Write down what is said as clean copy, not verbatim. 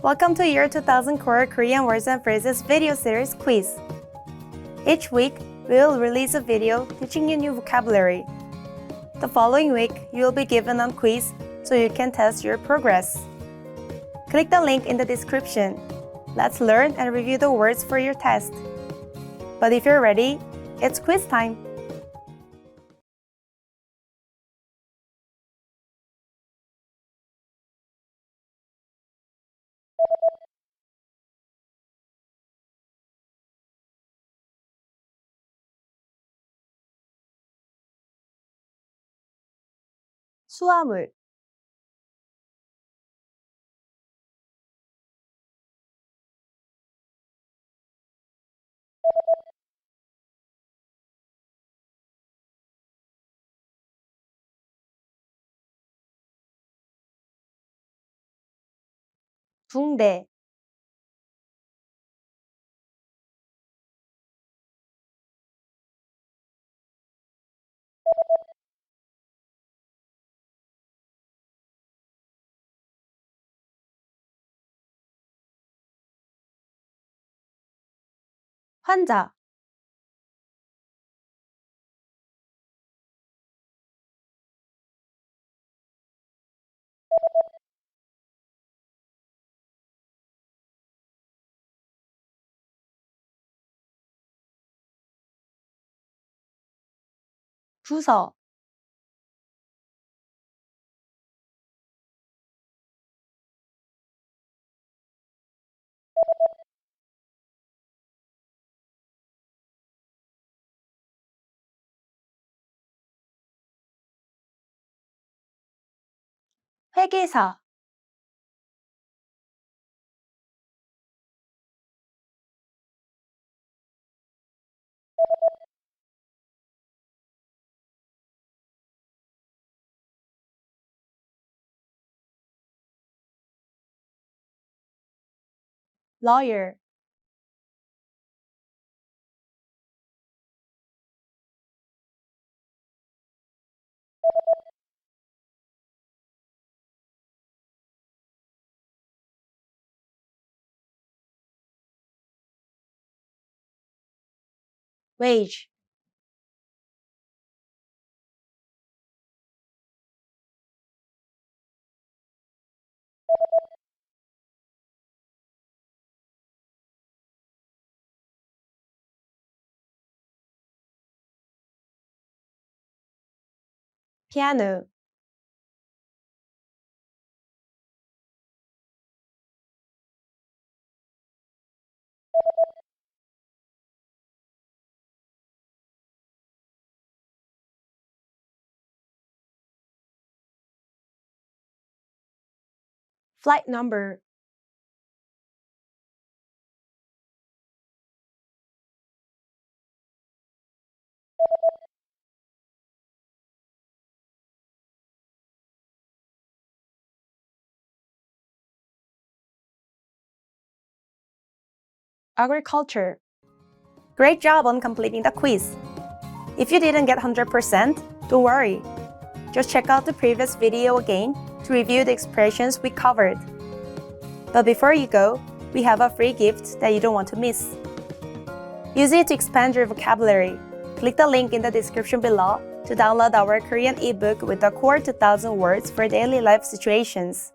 Welcome to Year 2000 Core Korean Words and Phrases video series quiz. Each week, we will release a video teaching you new vocabulary. The following week, you will be given a quiz so you can test your progress. Click the link in the description. Let's learn and review the words for your test. But if you're ready, it's quiz time! 수화물, 붕대, 환자, 부서, 회계사, lawyer, wage, piano, flight number, agriculture. Great job on completing the quiz! If you didn't get 100%, don't worry. Just check out the previous video again to review the expressions we covered. But before you go, we have a free gift that you don't want to miss. Use it to expand your vocabulary. Click the link in the description below to download our Korean ebook with the core 2000 words for daily life situations.